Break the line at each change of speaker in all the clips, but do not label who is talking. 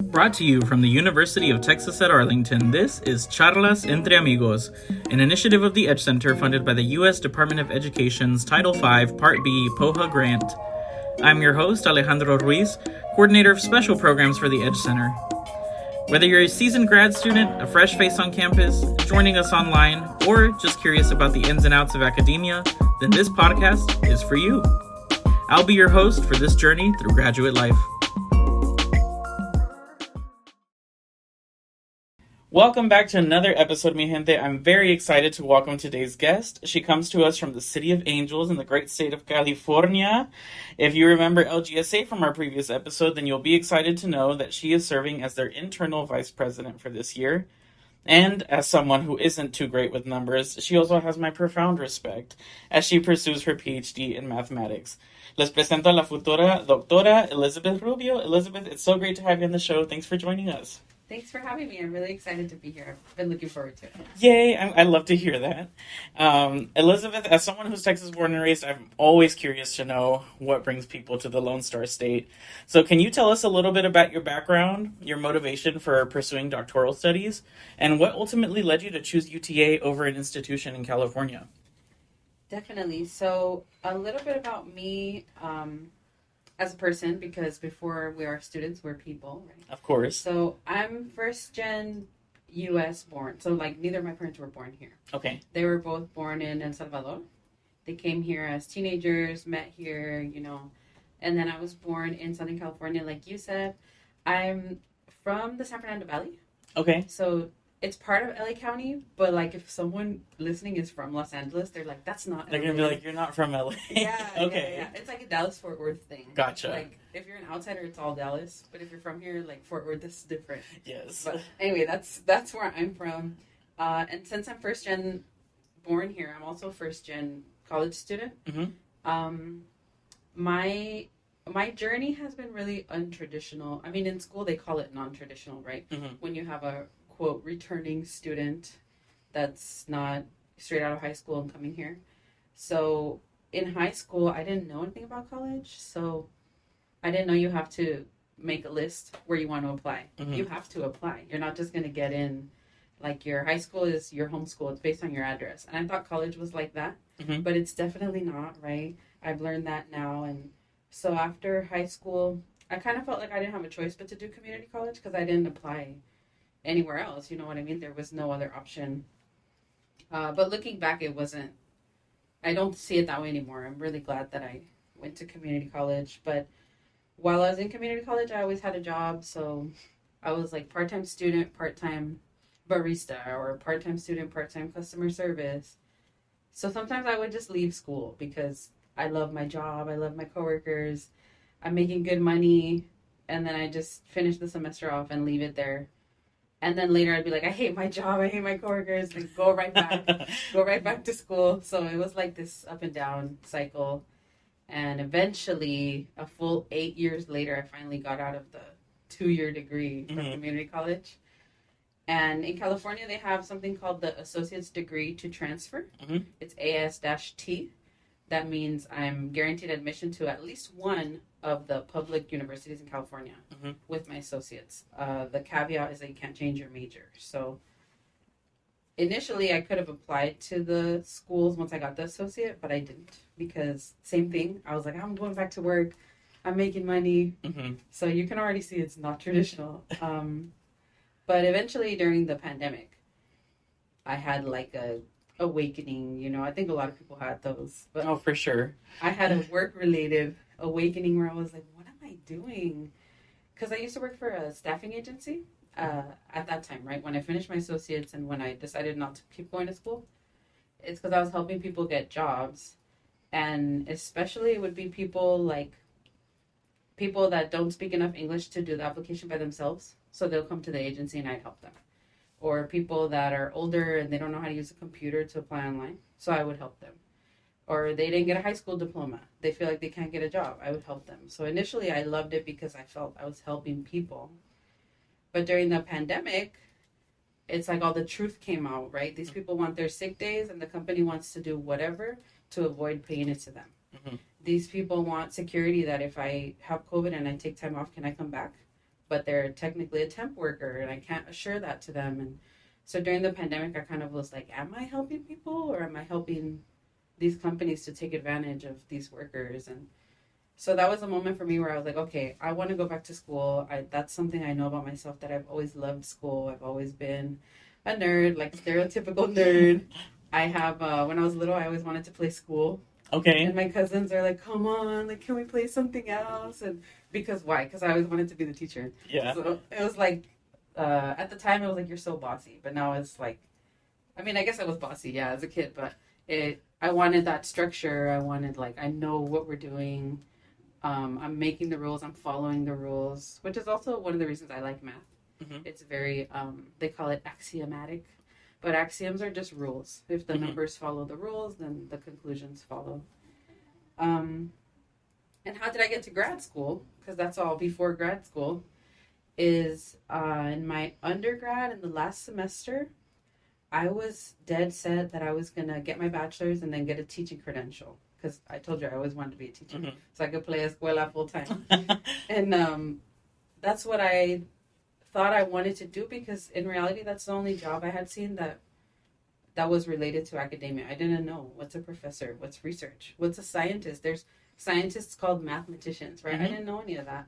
Brought to you from the University of Texas at Arlington, this is Charlas Entre Amigos, an initiative of the Edge Center funded by the U.S. Department of Education's Title V Part B POHA grant. I'm your host, Alejandro Ruiz, coordinator of special programs for the Edge Center. Whether you're a seasoned grad student, a fresh face on campus, joining us online, or just curious about the ins and outs of academia, then this podcast is for you. I'll be your host for this journey through graduate life. Welcome back to another episode, mi gente. I'm very excited to welcome today's guest. She comes to us from the City of Angels in the great state of California. If you remember LGSA from our previous episode, then you'll be excited to know that she is serving as their internal vice president for this year. And as someone who isn't too great with numbers, she also has my profound respect as she pursues her PhD in mathematics. Les presento a la futura doctora Elizabeth Rubio. Elizabeth, it's so great to have you on the show. Thanks for joining us.
Thanks for having me. I'm really excited to be here. I've been looking forward to it.
Yay, I love to hear that. Elizabeth, as someone who's Texas born and raised, I'm always curious to know what brings people to the Lone Star State. So can you tell us a little bit about your background, your motivation for pursuing doctoral studies, and what ultimately led you to choose UTA over an institution in California?
Definitely. So a little bit about me as a person, because before we are students, we're people, right?
Of course.
So I'm first gen U.S. born. So neither of my parents were born here.
Okay.
They were both born in El Salvador. They came here as teenagers, met here, and then I was born in Southern California, like you said. I'm from the San Fernando Valley.
Okay.
So it's part of LA County, but if someone listening is from Los Angeles, they're like, that's not
They're
LA.
going to be like, you're not from LA.
Yeah.
Okay.
Yeah. It's like a Dallas-Fort Worth thing.
Gotcha.
If you're an outsider, it's all Dallas. But if you're from here, Fort Worth, this is different.
Yes.
But anyway, that's where I'm from. And since I'm first gen born here, I'm also first gen college student.
Mm-hmm.
My journey has been really untraditional. I mean, in school, they call it non-traditional, right?
Mm-hmm.
When you have a quote returning student that's not straight out of high school and coming here. So in high school, I didn't know anything about college. So I didn't know you have to make a list where you want to apply.
Mm-hmm.
You have to apply. You're not just going to get in. Your high school is your home school. It's based on your address. And I thought college was like that,
Mm-hmm.
but it's definitely not, right? I've learned that now. And so after high school, I kind of felt like I didn't have a choice but to do community college because I didn't apply anywhere else. You know what I mean? There was no other option. But looking back, I don't see it that way anymore. I'm really glad that I went to community college. But while I was in community college, I always had a job. So I was part-time student, part-time barista, or part-time student, part-time customer service. So sometimes I would just leave school because I love my job. I love my coworkers. I'm making good money. And then I just finish the semester off and leave it there. And then later I'd be like, I hate my job, I hate my coworkers, and go right back to school. So it was this up and down cycle. And eventually, a full 8 years later, I finally got out of the 2-year degree from
Mm-hmm.
community college. And in California, they have something called the Associate's Degree to Transfer.
Mm-hmm.
It's AS-T. That means I'm guaranteed admission to at least one of the public universities in California
Mm-hmm.
with my associates. The caveat is that you can't change your major. So initially I could have applied to the schools once I got the associate, but I didn't because same thing. I was like, I'm going back to work. I'm making money.
Mm-hmm.
So you can already see it's not traditional. But eventually during the pandemic, I had a awakening. I think a lot of people had those. But
Oh, for sure.
I had a work-related awakening where I was like, what am I doing? Because I used to work for a staffing agency at that time, right? When I finished my associates and when I decided not to keep going to school, it's because I was helping people get jobs. And especially it would be people that don't speak enough English to do the application by themselves. So they'll come to the agency and I'd help them. Or people that are older and they don't know how to use a computer to apply online. So I would help them. Or they didn't get a high school diploma. They feel like they can't get a job. I would help them. So initially I loved it because I felt I was helping people. But during the pandemic, it's all the truth came out, right? These people want their sick days and the company wants to do whatever to avoid paying it to them.
Mm-hmm.
These people want security that if I have COVID and I take time off, can I come back? but they're technically a temp worker, and I can't assure that to them. And so during the pandemic, I kind of was like, am I helping people, or am I helping these companies to take advantage of these workers? And so that was a moment for me where I was like, okay, I want to go back to school. That's something I know about myself, that I've always loved school. I've always been a nerd, like stereotypical nerd. I have, when I was little, I always wanted to play school.
Okay.
And my cousins are like, come on, like, can we play something else? And because why? Because I always wanted to be the teacher.
Yeah.
So it was like, at the time, it was like, you're so bossy. But now it's like, I mean, I guess I was bossy, yeah, as a kid. But I wanted that structure. I wanted, like, I know what we're doing. I'm making the rules. I'm following the rules, which is also one of the reasons I like math. Mm-hmm. It's very, they call it axiomatic, but axioms are just rules. If the numbers follow the rules, then the conclusions follow. And how did I get to grad school? Because that's all before grad school. Is in my undergrad in the last semester, I was dead set that I was going to get my bachelor's and then get a teaching credential. Because I told you I always wanted to be a teacher, so I could play escuela full time. And that's what I thought I wanted to do, because in reality, that's the only job I had seen that was related to academia. I didn't know what's a professor, what's research, what's a scientist. There's scientists called mathematicians, right? I didn't know any of that.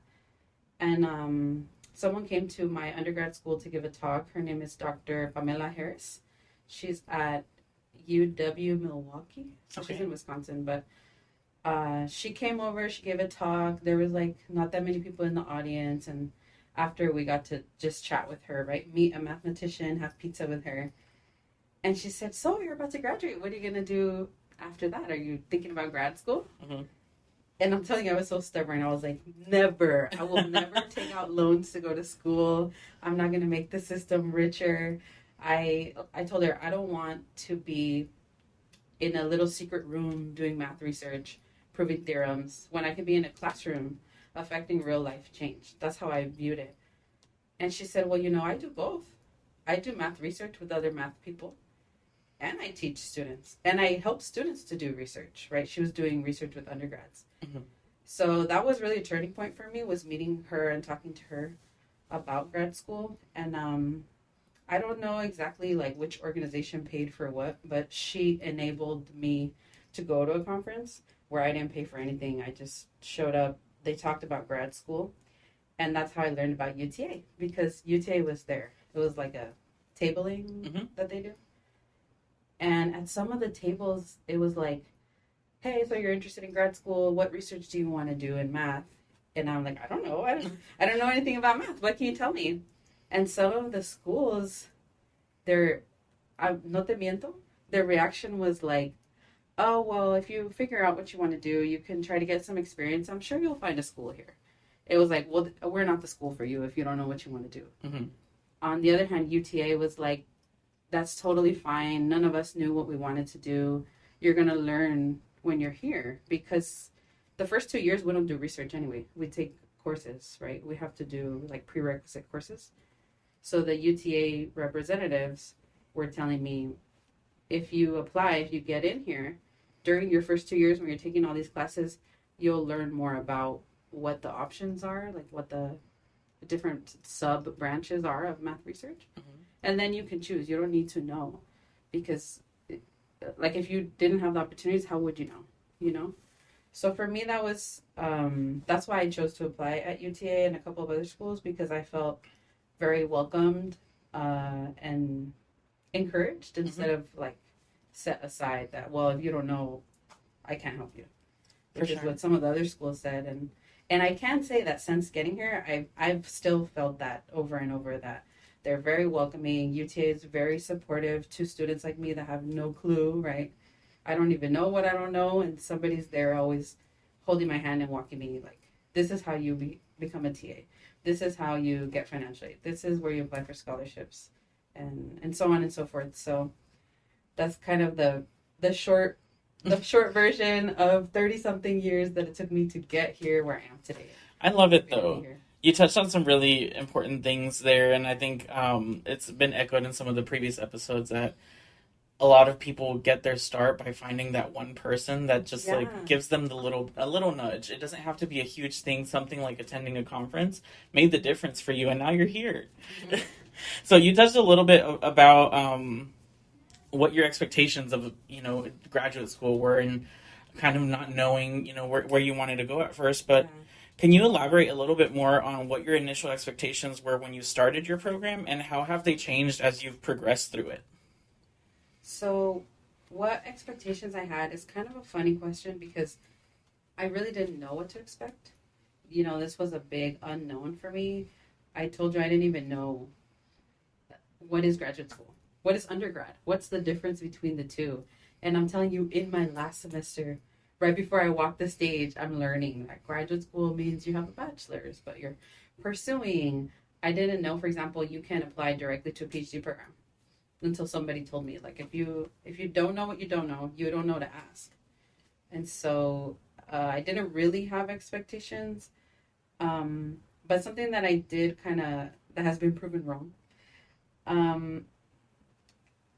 And someone came to my undergrad school to give a talk. Her name is Dr. Pamela Harris. She's at UW Milwaukee. So she's in Wisconsin, but she came over, she gave a talk. There was like not that many people in the audience, and after we got to just chat with her, right? Meet a mathematician, have pizza with her. And she said, so you're about to graduate. What are you going to do after that? Are you thinking about grad school? Mm-hmm. And I'm telling you, I was so stubborn. I was like, never. I will never take out loans to go to school. I'm not going to make the system richer. I told her I don't want to be in a little secret room doing math research, proving theorems, when I can be in a classroom affecting real life change. That's how I viewed it. And she said, well, I do both. I do math research with other math people, and I teach students, and I help students to do research, right? She was doing research with undergrads. Mm-hmm. So that was really a turning point for me, was meeting her and talking to her about grad school. And I don't know exactly like which organization paid for what, but she enabled me to go to a conference where I didn't pay for anything. I just showed up. They talked about grad school, and that's how I learned about UTA, because UTA was there. It was like a tabling that they do. And at some of the tables, it was like, hey, so you're interested in grad school. What research do you want to do in math? And I'm like, I don't know. I don't know anything about math. What can you tell me? And some of the schools, no te miento, their reaction was like, oh, well, if you figure out what you want to do, you can try to get some experience. I'm sure you'll find a school here. It was like, well, we're not the school for you if you don't know what you want to do. Mm-hmm. On the other hand, UTA was like, that's totally fine. None of us knew what we wanted to do. You're going to learn when you're here, because the first 2 years we don't do research anyway. We take courses, right? We have to do like prerequisite courses. So the UTA representatives were telling me, if you apply, if you get in here, during your first 2 years when you're taking all these classes, you'll learn more about what the options are, like what the different sub-branches are of math research. Mm-hmm. And then you can choose. You don't need to know, because like if you didn't have the opportunities, how would you know? So for me, that was, that's why I chose to apply at UTA and a couple of other schools, because I felt very welcomed and encouraged, instead of like set aside that, well, if you don't know, I can't help you, which is what some of the other schools said. And I can say that since getting here, I've still felt that over and over, that they're very welcoming. UTA is very supportive to students like me that have no clue, right? I don't even know what I don't know, and somebody's there always holding my hand and walking me like, this is how you become a TA. This is how you get financial aid. This is where you apply for scholarships, and so on and so forth. So that's kind of the short version of 30-something years that it took me to get here where I am today.
I love it, though. You touched on some really important things there, and I think it's been echoed in some of the previous episodes that a lot of people get their start by finding that one person that just
Yeah.
like gives them a little nudge. It doesn't have to be a huge thing. Something like attending a conference made the difference for you, and now you're here.
Mm-hmm.
So you touched a little bit about what your expectations of graduate school were, and kind of not knowing where you wanted to go at first. But
Yeah.
can you elaborate a little bit more on what your initial expectations were when you started your program, and how have they changed as you've progressed through it?
So, what expectations I had is kind of a funny question because I really didn't know what to expect. This was a big unknown for me. I told you I didn't even know what is graduate school, what is undergrad, what's the difference between the two. And I'm telling you, in my last semester, right before I walked the stage, I'm learning that graduate school means you have a bachelor's, but you're pursuing. I didn't know, for example, you can apply directly to a PhD program until somebody told me, like, if you don't know what you don't know to ask. And so I didn't really have expectations, but something that I did that has been proven wrong.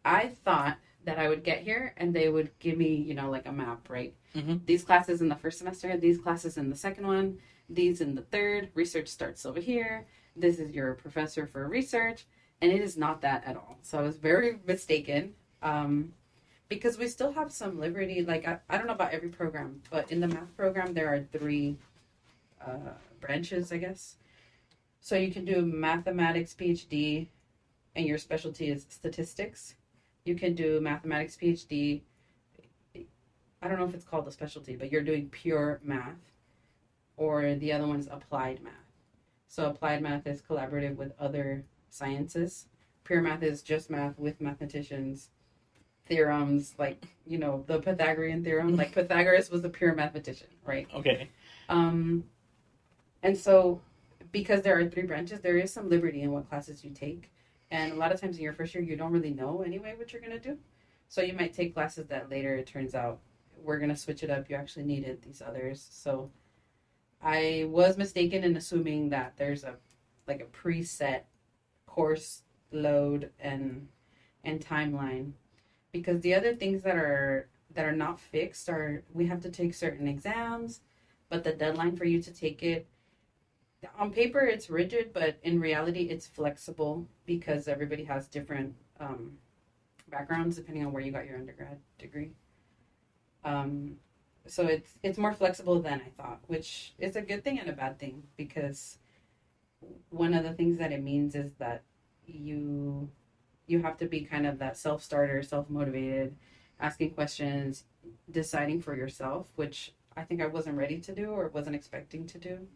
I thought that I would get here and they would give me, like a map, right?
Mm-hmm.
These classes in the first semester, these classes in the second one, these in the third, research starts over here. This is your professor for research. And it is not that at all. So I was very mistaken, because we still have some liberty. Like, I don't know about every program, but in the math program, there are 3 branches, I guess. So you can do mathematics PhD, and your specialty is statistics. You can do mathematics PhD. I don't know if it's called a specialty, but you're doing pure math. Or the other one is applied math. So applied math is collaborative with other sciences. Pure math is just math with mathematicians, theorems, like, the Pythagorean theorem. Like, Pythagoras was a pure mathematician, right?
Okay.
And so, because there are 3 branches, there is some liberty in what classes you take. And a lot of times in your first year, you don't really know anyway what you're going to do. So you might take classes that later it turns out we're going to switch it up. You actually needed these others. So I was mistaken in assuming that there's a preset course load and timeline, because the other things that are not fixed are we have to take certain exams, but the deadline for you to take it, on paper it's rigid, but in reality it's flexible because everybody has different backgrounds depending on where you got your undergrad degree. So it's more flexible than I thought, which is a good thing and a bad thing, because one of the things that it means is that you have to be kind of that self-starter, self-motivated, asking questions, deciding for yourself, which I think I wasn't ready to do or wasn't expecting to do.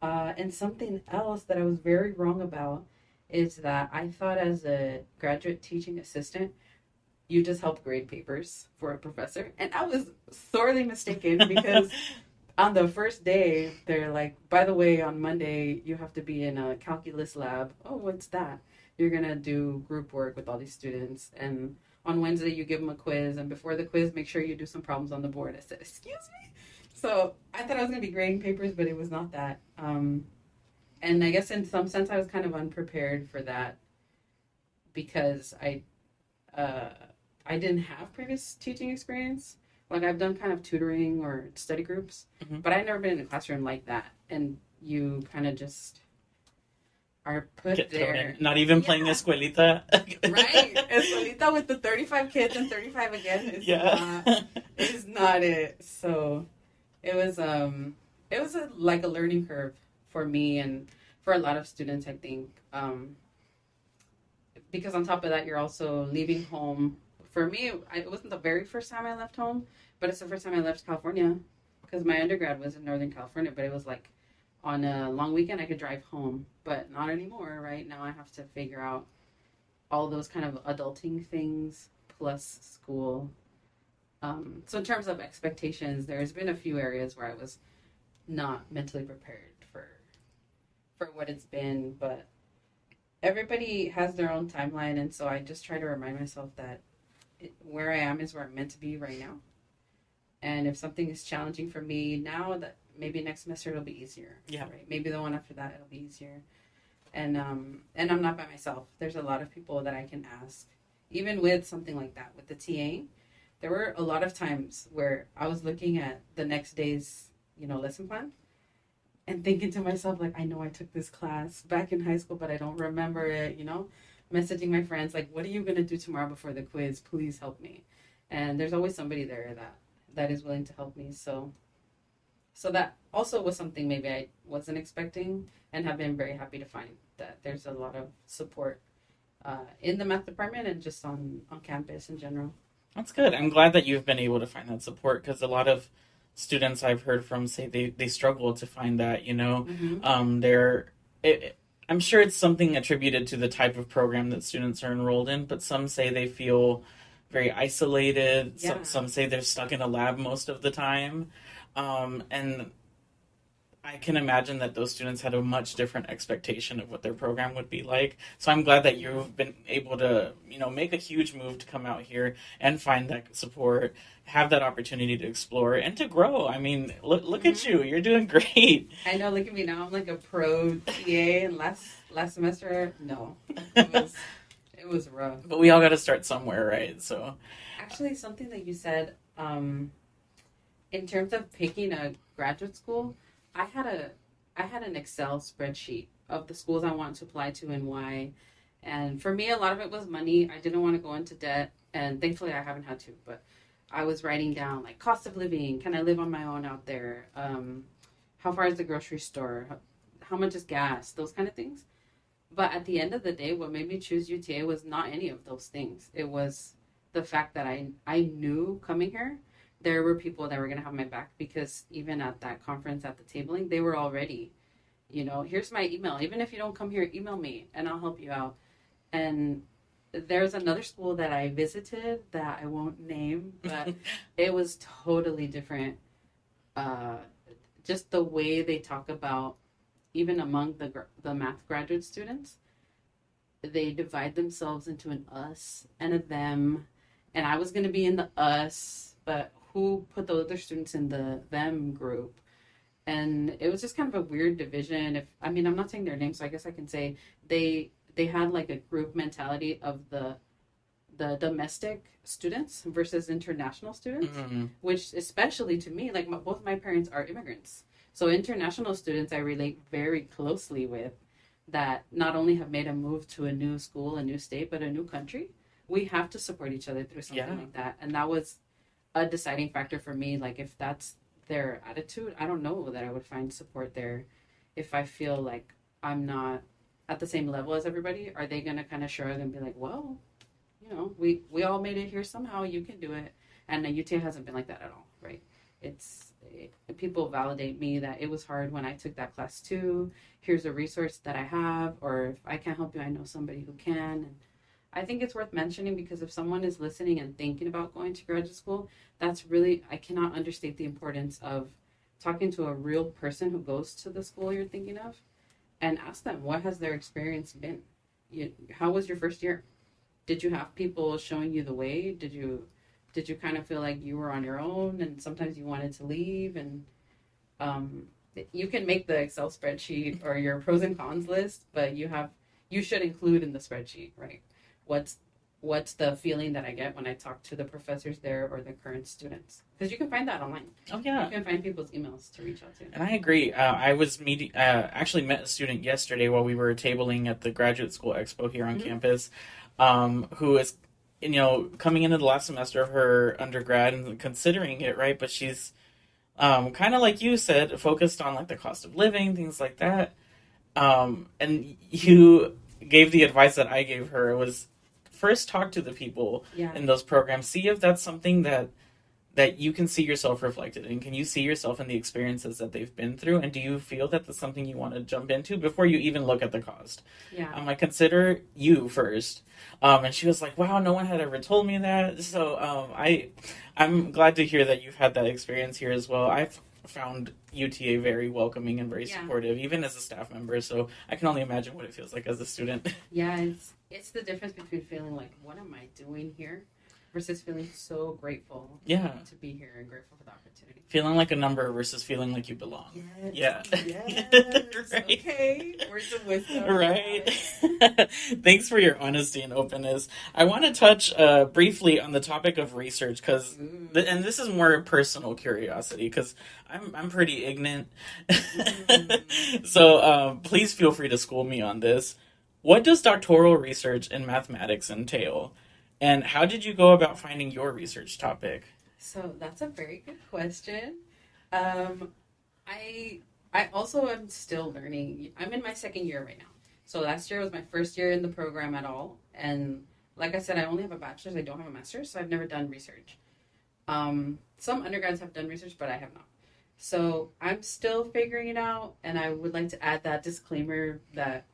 And something else that I was very wrong about is that I thought as a graduate teaching assistant, you just help grade papers for a professor. And I was sorely mistaken, because on the first day, they're like, by the way, on Monday, you have to be in a calculus lab. Oh, what's that? You're going to do group work with all these students. And on Wednesday, you give them a quiz. And before the quiz, make sure you do some problems on the board. I said, excuse me? So I thought I was going to be grading papers, but it was not that. And I guess in some sense, I was kind of unprepared for that, because I didn't have previous teaching experience. Like, I've done kind of tutoring or study groups, but I've never been in a classroom like that. And you kind of just are put
Get thrown
there.
in. Not even playing Escuelita.
Right. Escuelita with the 35 kids and 35 again is not it. So it was like a learning curve for me and for a lot of students, I think. Because on top of that, you're also leaving home. For me, it wasn't the very first time I left home, but it's the first time I left California, because my undergrad was in Northern California, but it was like on a long weekend I could drive home, but not anymore. Right now I have to figure out all those kind of adulting things plus school. So in terms of expectations, there's been a few areas where I was not mentally prepared for what it's been, but everybody has their own timeline, and so I just try to remind myself that where I am is where I'm meant to be right now. And if something is challenging for me now, that maybe next semester it'll be easier.
Yeah.
Right? Maybe the one after that it'll be easier. And I'm not by myself. There's a lot of people that I can ask, even with something like that, with the TA, there were a lot of times where I was looking at the next day's, lesson plan and thinking to myself, like, I know I took this class back in high school, but I don't remember it, messaging my friends, like, what are you going to do tomorrow before the quiz? Please help me. And there's always somebody there that is willing to help me. So that also was something maybe I wasn't expecting, and have been very happy to find that there's a lot of support in the math department and just on campus in general.
That's good. I'm glad that you've been able to find that support, because a lot of students I've heard from say they struggle to find that, I'm sure it's something attributed to the type of program that students are enrolled in, but some say they feel very isolated.
Yeah.
Some say they're stuck in a lab most of the time. And I can imagine that those students had a much different expectation of what their program would be like. So I'm glad that you've been able to, make a huge move to come out here and find that support, have that opportunity to explore and to grow. I mean, look at you. You're doing great.
I know, look at me now. I'm like a pro TA, and last semester, no. It was rough.
But we all got to start somewhere, right? So
actually, something that you said, in terms of picking a graduate school, I had an Excel spreadsheet of the schools I wanted to apply to and why. And for me, a lot of it was money. I didn't want to go into debt, and thankfully I haven't had to. But I was writing down like cost of living. Can I live on my own out there? How far is the grocery store? How much is gas? Those kind of things. But at the end of the day, what made me choose UTA was not any of those things. It was the fact that I knew coming here there were people that were going to have my back, because even at that conference at the tabling, they were already, here's my email. Even if you don't come here, email me and I'll help you out. And there's another school that I visited that I won't name, but it was totally different. Just the way they talk about, even among the math graduate students, they divide themselves into an us and a them. And I was going to be in the us, but who put the other students in the them group? And it was just kind of a weird division. I'm not saying their names, so I guess I can say they had like a group mentality of the domestic students versus international students, which especially to me, like both my parents are immigrants. So international students I relate very closely with, that not only have made a move to a new school, a new state, but a new country. We have to support each other through something like that. And that was a deciding factor for me. Like, if that's their attitude, I don't know that I would find support there. If I feel like I'm not at the same level as everybody, are they going to kind of shrug and be like, well, we all made it here somehow, you can do it. And UTA hasn't been like that at all, right? People validate me that it was hard when I took that class too. Here's a resource that I have, or if I can't help you, I know somebody who can. And I think it's worth mentioning, because if someone is listening and thinking about going to graduate school, I cannot understate the importance of talking to a real person who goes to the school you're thinking of, and ask them, what has their experience been? How was your first year? Did you have people showing you the way? Did you kind of feel like you were on your own and sometimes you wanted to leave? And you can make the Excel spreadsheet or your pros and cons list, but you should include in the spreadsheet, right? What's the feeling that I get when I talk to the professors there or the current students? Because you can find that online.
Oh, yeah.
You can find people's emails to reach out to.
And I agree. I was actually met a student yesterday while we were tabling at the Graduate School Expo here on campus, who is, coming into the last semester of her undergrad and considering it, right? But she's kind of like you said, focused on like the cost of living, things like that. And you gave the advice that I gave her. It was, first talk to the people in those programs. See if that's something that you can see yourself reflected in. Can you see yourself in the experiences that they've been through? And do you feel that that's something you want to jump into before you even look at the cost?
Yeah.
I'm like, consider you first. And she was like, wow, no one had ever told me that. So I'm glad to hear that you've had that experience here as well. I've found UTA very welcoming and very supportive, even as a staff member. So I can only imagine what it feels like as a student.
Yeah, it's the difference between feeling like, what am I doing here? versus feeling so grateful
Yeah.
to be here and grateful for the opportunity.
Feeling like a number versus feeling like you belong.
Yes.
Yeah.
Yes.
Right.
Okay. Words of wisdom.
Right. Thanks for your honesty and openness. I want to touch briefly on the topic of research because, and this is more personal curiosity because I'm pretty ignorant. So please feel free to school me on this. What does doctoral research in mathematics entail? And how did you go about finding your research topic?
So that's a very good question. I also am still learning. I'm in my second year right now. So last year was my first year in the program at all. And like I said, I only have a bachelor's. I don't have a master's. So I've never done research. Some undergrads have done research, but I have not. So I'm still figuring it out. And I would like to add that disclaimer that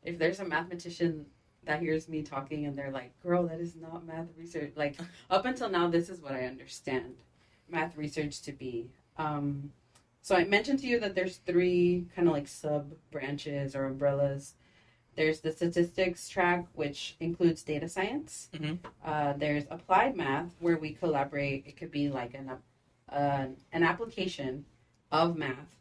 if there's a mathematician that hears me talking and they're like, girl, that is not math research. Like, up until now, this is what I understand math research to be. So I mentioned to you that there's 3 kind of like sub branches or umbrellas. There's the statistics track, which includes data science.
Mm-hmm.
There's applied math, where we collaborate. It could be like an application of math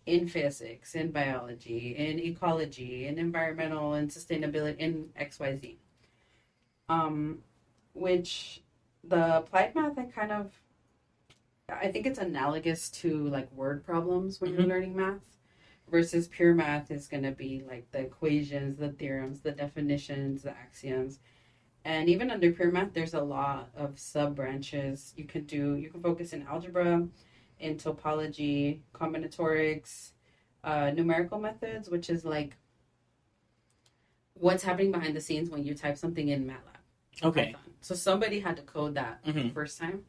in physics, in biology, in ecology, in environmental and sustainability, in XYZ. Which the applied math, I think it's analogous to like word problems when you're learning math, versus pure math is going to be like the equations, the theorems, the definitions, the axioms. And even under pure math, there's a lot of sub branches you can do. You can focus in algebra, in topology, combinatorics, numerical methods, which is like what's happening behind the scenes when you type something in MATLAB.
Okay.
Python. So somebody had to code that the first time.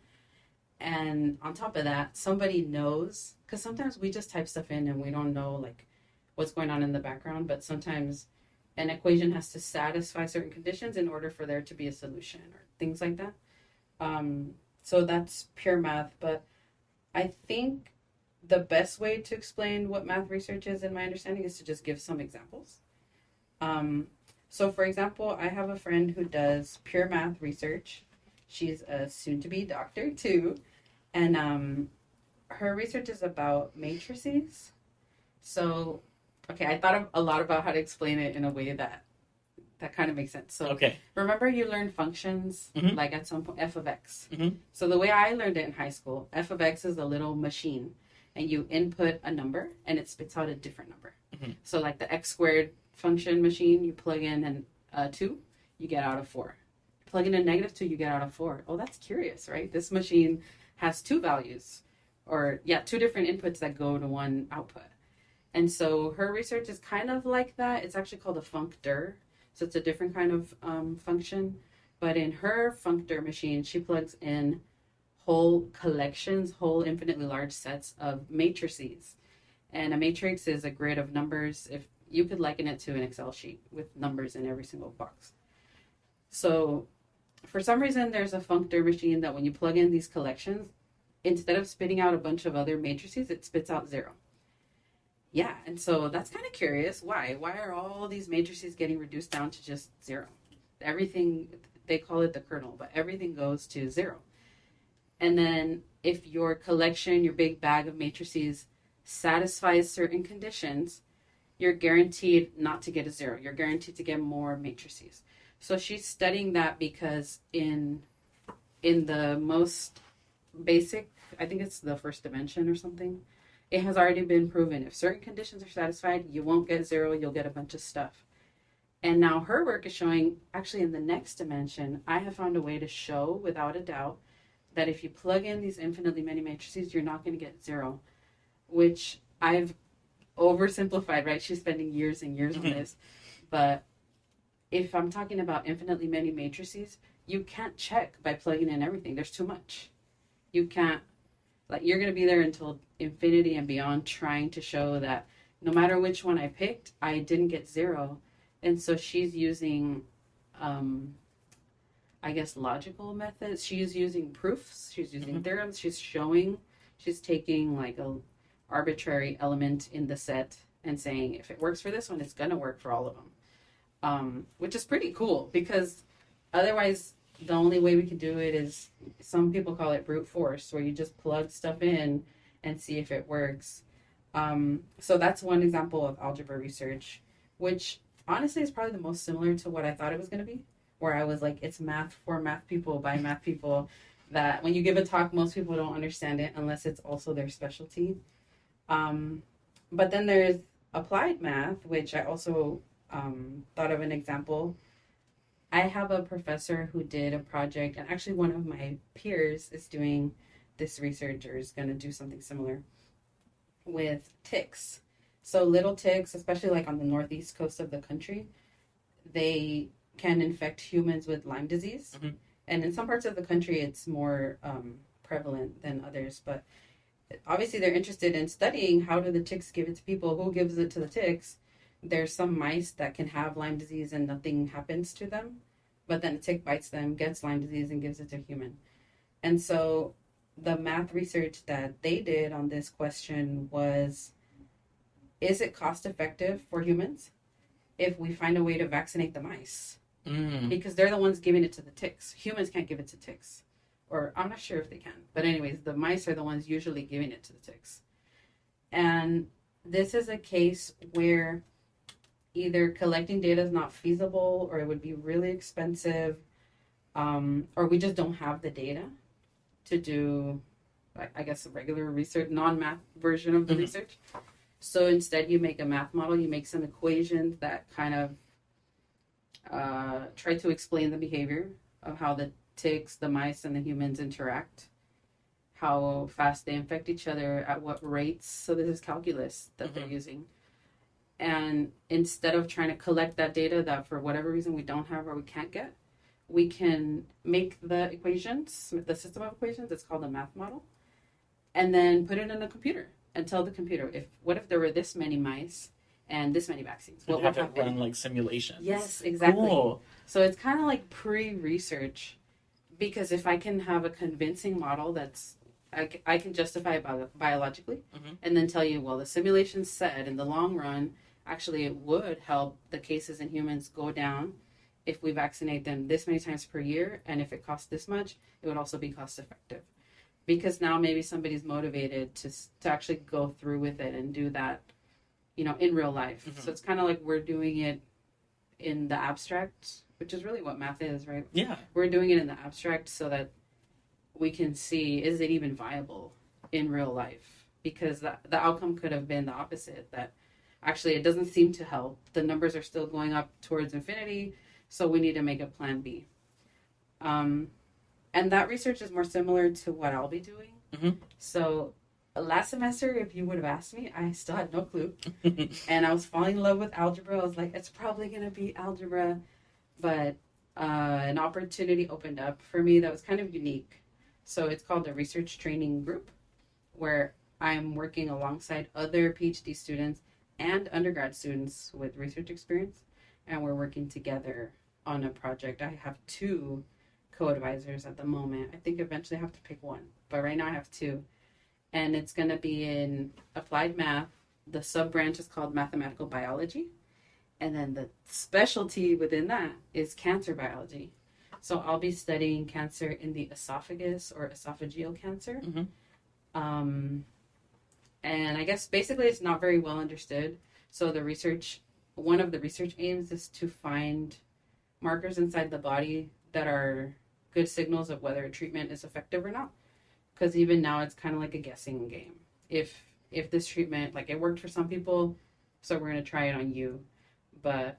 And on top of that, somebody knows, because sometimes we just type stuff in and we don't know like what's going on in the background, but sometimes an equation has to satisfy certain conditions in order for there to be a solution or things like that. So that's pure math, but I think the best way to explain what math research is, in my understanding, is to just give some examples. So, for example, I have a friend who does pure math research. She's a soon-to-be doctor, too. And her research is about matrices. So, okay, I thought a lot about how to explain it in a way that kind of makes sense. So, remember you learned functions, like at some point, f of x. So the way I learned it in high school, f of x is a little machine. And you input a number, and it spits out a different number. So like the x squared function machine, you plug in a 2, you get out a 4. Plug in a negative 2, you get out a 4. Oh, that's curious, right? This machine has 2 values, or 2 different inputs that go to one output. And so her research is kind of like that. It's actually called a functor. So it's a different kind of function. But in her functor machine, she plugs in whole collections, whole infinitely large sets of matrices. And a matrix is a grid of numbers. If you could liken it to an Excel sheet with numbers in every single box. So for some reason, there's a functor machine that when you plug in these collections, instead of spitting out a bunch of other matrices, it spits out 0. Yeah, and so that's kind of curious. Why? Why are all these matrices getting reduced down to just 0? Everything, they call it the kernel, but everything goes to 0. And then if your collection, your big bag of matrices satisfies certain conditions, you're guaranteed not to get a 0. You're guaranteed to get more matrices. So she's studying that because in the most basic, I think it's the first dimension or something, it has already been proven if certain conditions are satisfied, you won't get 0, you'll get a bunch of stuff. And now her work is showing, actually in the next dimension, I have found a way to show without a doubt that if you plug in these infinitely many matrices, you're not going to get 0, which I've oversimplified, right? She's spending years and years on this. But if I'm talking about infinitely many matrices, you can't check by plugging in everything. There's too much. You can't, like, you're going to be there until infinity and beyond trying to show that no matter which one I picked, I didn't get 0. And so she's using, I guess, logical methods. She's using proofs. She's using theorems. She's taking like a arbitrary element in the set and saying, if it works for this one, it's going to work for all of them. Which is pretty cool because otherwise the only way we can do it is, some people call it brute force, where you just plug stuff in and see if it works. So that's one example of algebra research, which honestly is probably the most similar to what I thought it was going to be, where I was like, it's math for math people by math people, that when you give a talk, most people don't understand it unless it's also their specialty. But then there's applied math, which I also thought of an example. I have a professor who did a project, and actually one of my peers is doing this research, or is going to do something similar with ticks. So little ticks, especially like on the northeast coast of the country, they can infect humans with Lyme disease. Mm-hmm. And in some parts of the country, it's more prevalent than others. But obviously, they're interested in studying how do the ticks give it to people, who gives it to the ticks. There's some mice that can have Lyme disease and nothing happens to them. But then a tick bites them, gets Lyme disease, and gives it to a human. And so the math research that they did on this question was, is it cost effective for humans if we find a way to vaccinate the mice? Because they're the ones giving it to the ticks. Humans can't give it to ticks. Or I'm not sure if they can. But anyways, the mice are the ones usually giving it to the ticks. And this is a case where either collecting data is not feasible, or it would be really expensive, or we just don't have the data to do, I guess, a regular research, non-math version of the research. So instead, you make a math model, you make some equations that kind of try to explain the behavior of how the ticks, the mice, and the humans interact, how fast they infect each other, at what rates. So this is calculus that they're using. And instead of trying to collect that data that for whatever reason we don't have or we can't get, we can make the equations, the system of equations, it's called a math model, and then put it in a computer and tell the computer, what if there were this many mice and this many vaccines? What would happen?
Run like simulations.
Yes, exactly.
Cool.
So it's kind of like pre-research, because if I can have a convincing model that's I can justify it biologically, and then tell you, well, the simulation said in the long run, actually it would help the cases in humans go down if we vaccinate them this many times per year, and if it costs this much, it would also be cost effective. Because now maybe somebody's motivated to actually go through with it and do that, in real life. So it's kind of like we're doing it in the abstract, which is really what math is, right?
Yeah.
We're doing it in the abstract so that we can see, is it even viable in real life? Because the outcome could have been the opposite, that actually it doesn't seem to help. The numbers are still going up towards infinity, so we need to make a plan B. And that research is more similar to what I'll be doing. So last semester, if you would have asked me, I still had no clue. And I was falling in love with algebra. I was like, it's probably going to be algebra. But an opportunity opened up for me that was kind of unique. So it's called the Research Training Group, where I'm working alongside other PhD students and undergrad students with research experience. And we're working together on a project. I have 2 co-advisors at the moment. I think eventually I have to pick one, but right now I have 2. And it's going to be in applied math. The sub-branch is called mathematical biology. And then the specialty within that is cancer biology. So I'll be studying cancer in the esophagus, or esophageal cancer. And I guess basically it's not very well understood. So one of the research aims is to find markers inside the body that are good signals of whether a treatment is effective or not. Because even now it's kind of like a guessing game. If this treatment, like, it worked for some people, so we're going to try it on you. But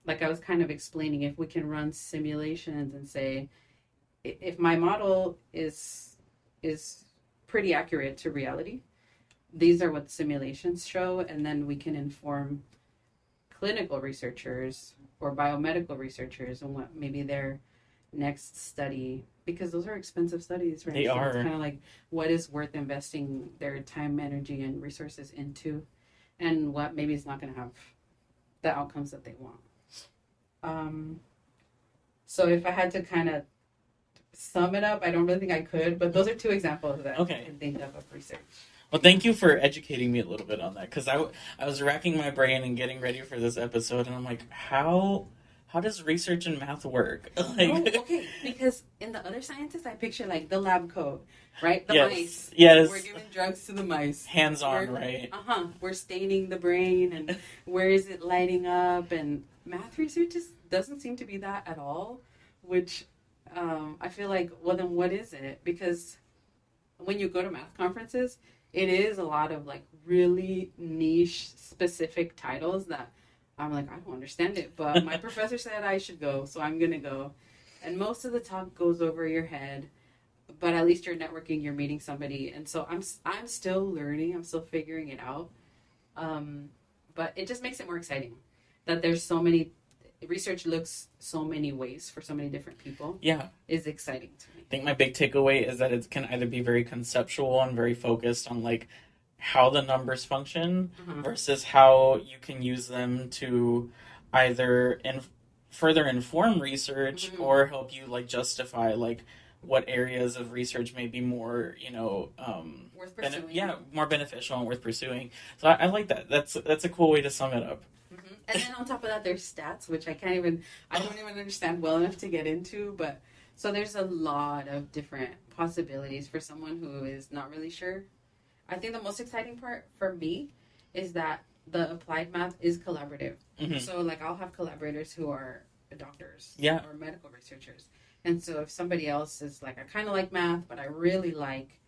like I was kind of explaining, if we can run simulations and say, if my model is pretty accurate to reality, these are what simulations show, and then we can inform clinical researchers or biomedical researchers on what maybe their next study, because those are expensive studies, right?
They are.
It's kind of like, what is worth investing their time, energy, and resources into, and what maybe is not going to have the outcomes that they want. So if I had to kind of sum it up, I don't really think I could, but those are 2 examples that I can think of research.
Well, thank you for educating me a little bit on that, because I was racking my brain and getting ready for this episode, and I'm like, how how does research and math work?
Oh, okay. Because in the other sciences, I picture like the lab coat, right? The
Yes.
mice.
Yes.
We're giving drugs to the mice.
Hands-on, right?
We're staining the brain, and where is it lighting up? And math research just doesn't seem to be that at all, which I feel like, well, then what is it? Because when you go to math conferences, it is a lot of like really niche specific titles that I'm like, I don't understand it, but my professor said I should go, so I'm gonna go. And most of the talk goes over your head, but at least you're networking, you're meeting somebody, and so I'm still learning, I'm still figuring it out. But it just makes it more exciting that there's so many research looks so many ways for so many different people.
Yeah.
Is exciting to me.
I think my big takeaway is that it can either be very conceptual and very focused on like how the numbers function versus how you can use them to either further inform research or help you like justify like what areas of research may be more,
Worth pursuing.
more beneficial and worth pursuing. So I like that. That's a cool way to sum it up.
And then on top of that, there's stats, which I don't even understand well enough to get into. But so there's a lot of different possibilities for someone who is not really sure. I think the most exciting part for me is that the applied math is collaborative. So like I'll have collaborators who are doctors or medical researchers. And so if somebody else is like, I kind of like math, but I really like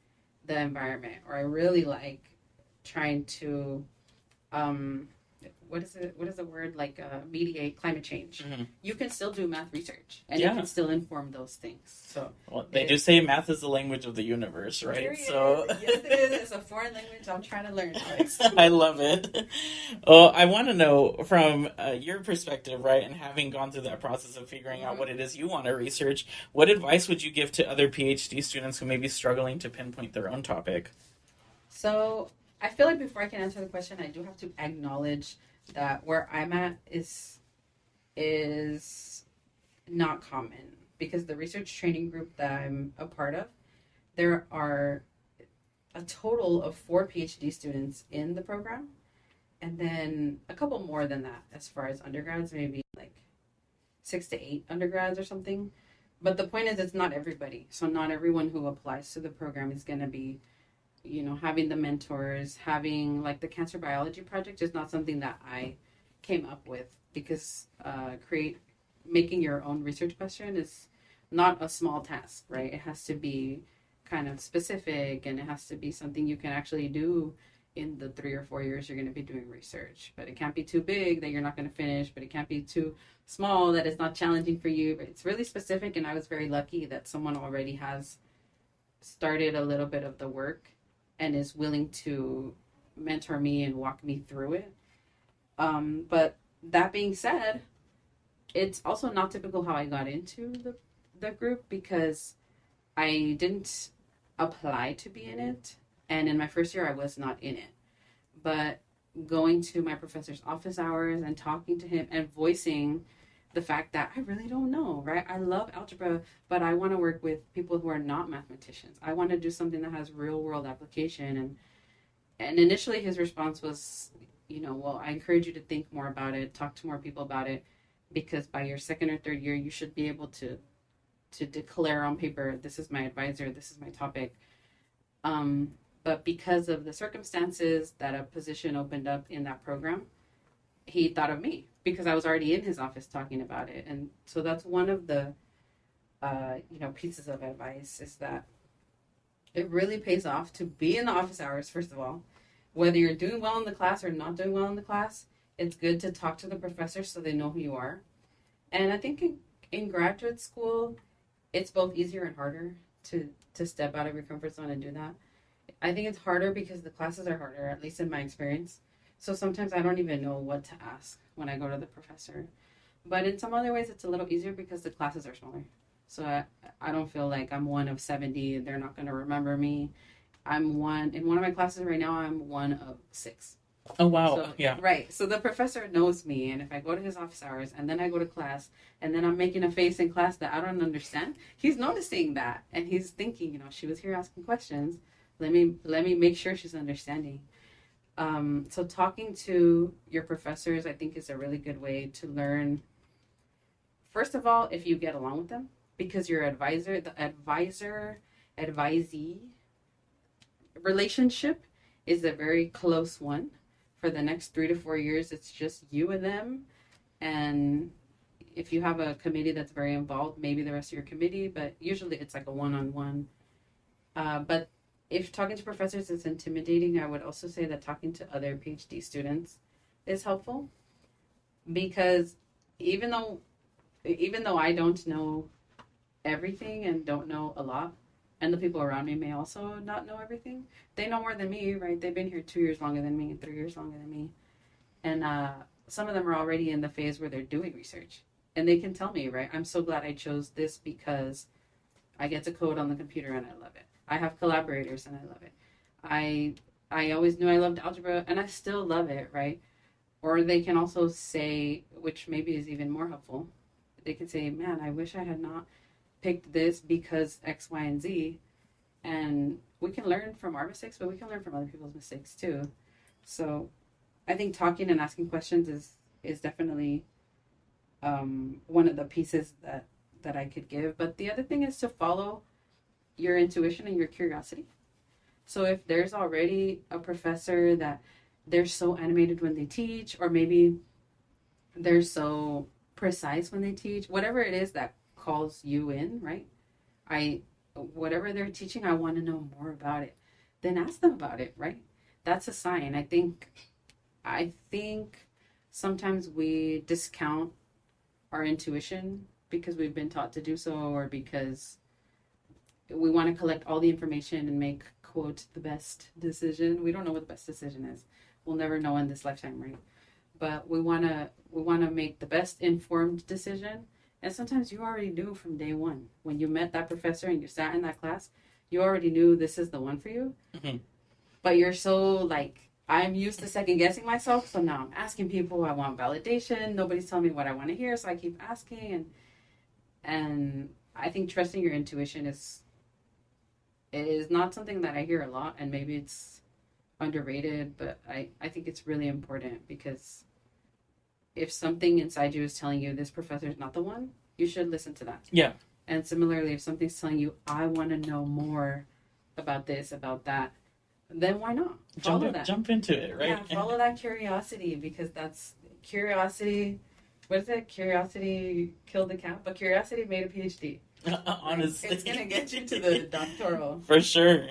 the environment, or I really like trying to what is the word, like mediate climate change. You can still do math research and you can still inform those things. So
they do say math is the language of the universe, right?
Period.
So
yes, it is. It's a foreign language I'm trying to learn.
I love it. Well, I want to know from your perspective, right, and having gone through that process of figuring out what it is you want to research, what advice would you give to other PhD students who may be struggling to pinpoint their own topic?
So I feel like before I can answer the question, I do have to acknowledge that where I'm at is not common, because the research training group that I'm a part of, there are a total of 4 PhD students in the program, and then a couple more than that as far as undergrads, maybe like 6 to 8 undergrads or something. But the point is, it's not everybody. So not everyone who applies to the program is going to be having the mentors, having like the cancer biology project is not something that I came up with, because making your own research question is not a small task, right? It has to be kind of specific, and it has to be something you can actually do in the 3 or 4 years you're going to be doing research. But it can't be too big that you're not going to finish, but it can't be too small that it's not challenging for you. But it's really specific, and I was very lucky that someone already has started a little bit of the work and is willing to mentor me and walk me through it. But that being said, it's also not typical how I got into the group, because I didn't apply to be in it. And in my first year, I was not in it. But going to my professor's office hours and talking to him and voicing the fact that I really don't know, right? I love algebra, but I want to work with people who are not mathematicians. I want to do something that has real world application. And initially his response was, well, I encourage you to think more about it, talk to more people about it, because by your second or third year, you should be able to declare on paper, this is my advisor, this is my topic. But because of the circumstances that a position opened up in that program, he thought of me, because I was already in his office talking about it. And so that's one of the, pieces of advice, is that it really pays off to be in the office hours, first of all. Whether you're doing well in the class or not doing well in the class, it's good to talk to the professor so they know who you are. And I think in graduate school, it's both easier and harder to step out of your comfort zone and do that. I think it's harder because the classes are harder, at least in my experience. So sometimes I don't even know what to ask when I go to the professor. But in some other ways, it's a little easier because the classes are smaller. So I don't feel like I'm one of 70. They're not going to remember me. In one of my classes right now, I'm one of 6.
Oh, wow.
So,
yeah.
Right. So the professor knows me. And if I go to his office hours and then I go to class and then I'm making a face in class that I don't understand, he's noticing that. And he's thinking, she was here asking questions. Let me make sure she's understanding. So talking to your professors, I think, is a really good way to learn first of all, if you get along with them, because your advisee relationship is a very close one. For the next 3 to 4 years, it's just you and them. And if you have a committee that's very involved, maybe the rest of your committee, but usually it's like a one-on-one. But if talking to professors is intimidating, I would also say that talking to other PhD students is helpful, because even though I don't know everything and don't know a lot, and the people around me may also not know everything, they know more than me, right? They've been here 2 years longer than me, 3 years longer than me. And some of them are already in the phase where they're doing research. And they can tell me, right? I'm so glad I chose this because I get to code on the computer and I love it. I have collaborators and I love it. I always knew I loved algebra and I still love it, right? Or they can also say, which maybe is even more helpful, they can say, man, I wish I had not picked this because X, Y, and Z. And we can learn from our mistakes, but we can learn from other people's mistakes too. So I think talking and asking questions is definitely one of the pieces that I could give. But the other thing is to follow your intuition and your curiosity. So if there's already a professor that they're so animated when they teach, or maybe they're so precise when they teach, whatever it is that calls you in, right? Whatever they're teaching, I want to know more about it. Then ask them about it, right? That's a sign. I think sometimes we discount our intuition because we've been taught to do so, or because we want to collect all the information and make, quote, the best decision. We don't know what the best decision is. We'll never know in this lifetime, right? But we want to make the best informed decision. And sometimes you already knew from day one. When you met that professor and you sat in that class, you already knew this is the one for you. Mm-hmm. But you're so like, I'm used to second guessing myself. So now I'm asking people, I want validation. Nobody's telling me what I want to hear. So I keep asking. And I think trusting your intuition is not something that I hear a lot. And maybe it's underrated, but I think it's really important, because if something inside you is telling you this professor is not the one, you should listen to that.
Yeah.
And similarly, if something's telling you, I want to know more about this, about that, then why not?
Jump into it, right?
Yeah, follow that curiosity, because that's curiosity. What is it? Curiosity killed the cat, but curiosity made a PhD.
Honestly.
It's going to get you to the doctoral.
For sure.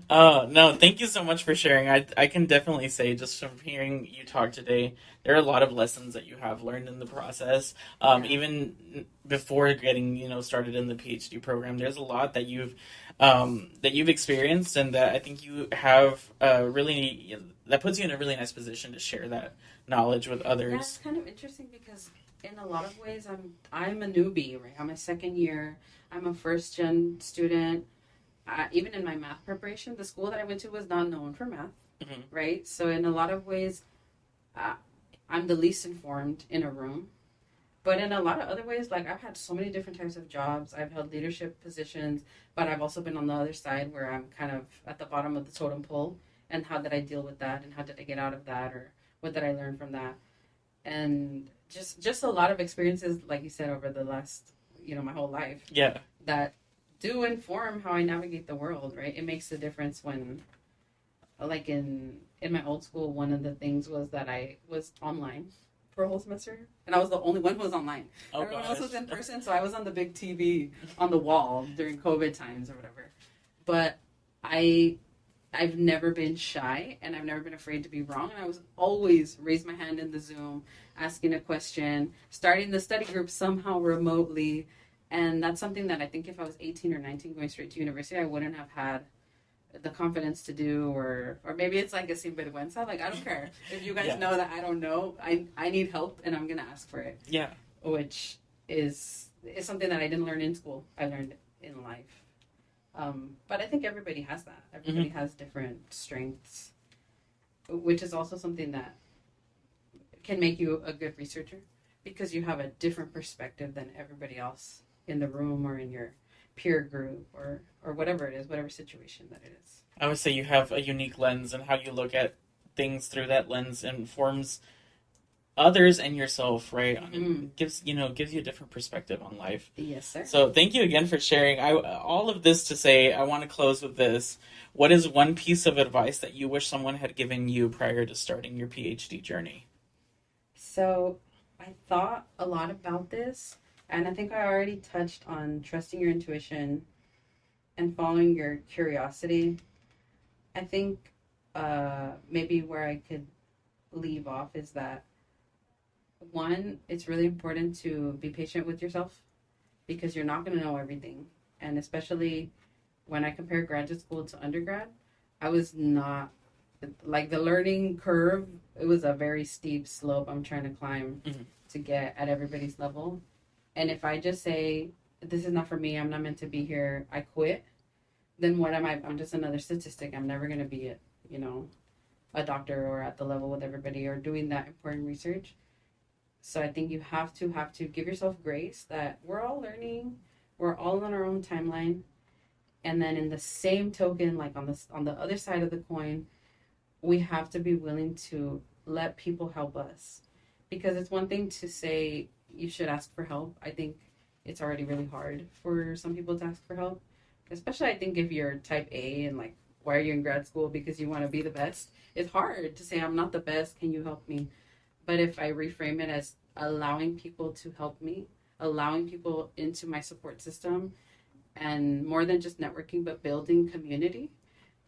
No, thank you so much for sharing. I can definitely say, just from hearing you talk today, there are a lot of lessons that you have learned in the process. Even before getting, started in the PhD program, there's a lot that you've experienced, and that I think you have that puts you in a really nice position to share that knowledge with others.
That's kind of interesting, because in a lot of ways, I'm a newbie, right? I'm a second year. I'm a first gen student. Even in my math preparation, the school that I went to was not known for math, mm-hmm. right? So in a lot of ways, I'm the least informed in a room. But in a lot of other ways, like, I've had so many different types of jobs. I've held leadership positions, but I've also been on the other side where I'm kind of at the bottom of the totem pole. And how did I deal with that? And how did I get out of that? Or what did I learn from that? And just a lot of experiences, like you said, over the last, my whole life.
Yeah.
That do inform how I navigate the world, right? It makes a difference when, like in my old school, one of the things was that I was online for a whole semester, and I was the only one who was online.
Oh,
Everyone
gosh.
else was in person, so I was on the big TV on the wall during COVID times or whatever. But I've never been shy, and I've never been afraid to be wrong, and I was always raise my hand in the Zoom, asking a question, starting the study group somehow remotely. And that's something that I think if I was 18 or 19 going straight to university, I wouldn't have had the confidence to do, or maybe it's like a sinvergüenza. Like, I don't care. If you guys know that I don't know, I need help, and I'm going to ask for it.
Yeah.
Which is something that I didn't learn in school. I learned in life. But I think everybody has that. Everybody mm-hmm. has different strengths, which is also something that can make you a good researcher, because you have a different perspective than everybody else in the room or in your peer group or whatever it is, whatever situation that it is.
I would say you have a unique lens, and how you look at things through that lens informs others and yourself, right?
Mm-hmm.
Gives you a different perspective on life.
Yes, sir.
So thank you again for sharing. All of this to say, I want to close with this. What is one piece of advice that you wish someone had given you prior to starting your PhD journey?
So I thought a lot about this, and I think I already touched on trusting your intuition and following your curiosity. I think maybe where I could leave off is that, one, it's really important to be patient with yourself because you're not going to know everything. And especially when I compare graduate school to undergrad, I was not, like, the learning curve, it was a very steep slope I'm trying to climb to get at everybody's level. And if I just say, this is not for me, I'm not meant to be here, I quit, then what am I? I'm just another statistic. I'm never going to be a doctor or at the level with everybody or doing that important research. So I think you have to give yourself grace that we're all learning, we're all on our own timeline. And then in the same token, like on the other side of the coin, we have to be willing to let people help us. Because it's one thing to say you should ask for help. I think it's already really hard for some people to ask for help. Especially I think if you're type A and like, why are you in grad school? Because you want to be the best. It's hard to say, I'm not the best, can you help me? But if I reframe it as allowing people to help me, allowing people into my support system, and more than just networking, but building community,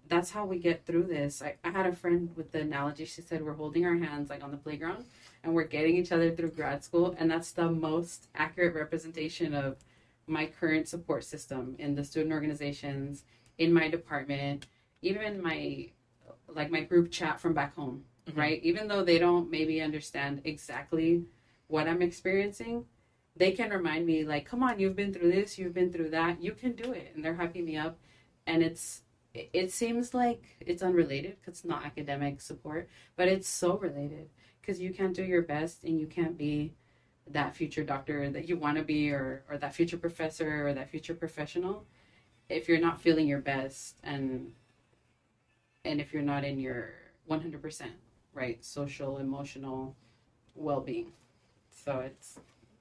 that's how we get through this. I had a friend with the analogy. She said, we're holding our hands like on the playground and we're getting each other through grad school. And that's the most accurate representation of my current support system in the student organizations, in my department, even my group chat from back home, right? Even though they don't maybe understand exactly what I'm experiencing, they can remind me like, come on, you've been through this, you've been through that, you can do it. And they're hyping me up. And it seems like it's unrelated because it's not academic support, but it's so related because you can't do your best and you can't be that future doctor that you want to be or that future professor or that future professional if you're not feeling your best and if you're not in your 100%, right, social, emotional well-being. So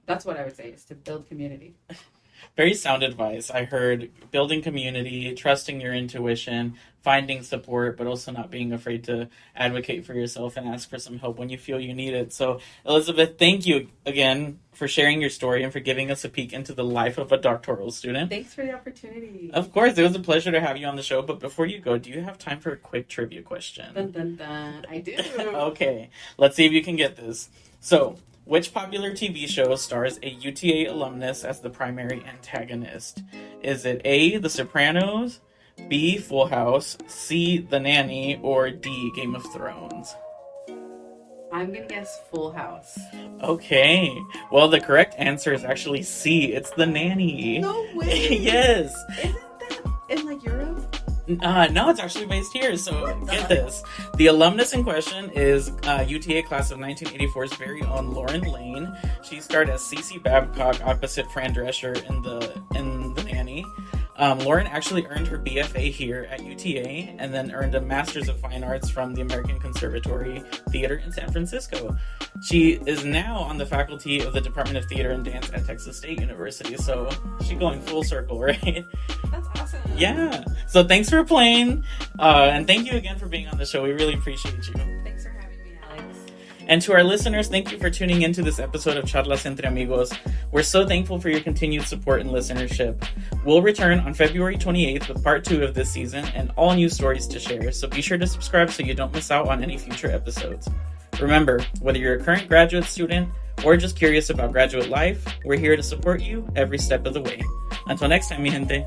that's what I would say, is to build community.
Very sound advice. I heard building community, trusting your intuition, finding support, but also not being afraid to advocate for yourself and ask for some help when you feel you need it. So, Elizabeth, thank you again for sharing your story and for giving us a peek into the life of a doctoral student.
Thanks for the opportunity.
Of course, it was a pleasure to have you on the show. But before you go, do you have time for a quick trivia question?
Dun, dun, dun. I do.
Okay, let's see if you can get this. So, which popular TV show stars a UTA alumnus as the primary antagonist? Is it A, The Sopranos, B, Full House, C, The Nanny, or D, Game of Thrones?
I'm going to guess Full House.
Okay. Well, the correct answer is actually C. It's The Nanny.
No way!
Yes!
Isn't that in, like, Europe?
No, it's actually based here, so get this. The alumnus in question is UTA class of 1984's very own Lauren Lane. She starred as Cece Babcock opposite Fran Drescher in The Nanny. Lauren actually earned her BFA here at UTA and then earned a Master's of Fine Arts from the American Conservatory Theater in San Francisco. She is now on the faculty of the Department of Theater and Dance at Texas State University, so she's going full circle, right?
That's awesome.
Yeah. So thanks for playing, and thank you again for being on the show. We really appreciate you.
Thanks for having me, Alex.
And to our listeners, thank you for tuning into this episode of Charlas Entre Amigos. We're so thankful for your continued support and listenership. We'll return on February 28th with part 2 of this season and all new stories to share, so be sure to subscribe so you don't miss out on any future episodes. Remember, whether you're a current graduate student or just curious about graduate life, we're here to support you every step of the way. Until next time, mi gente.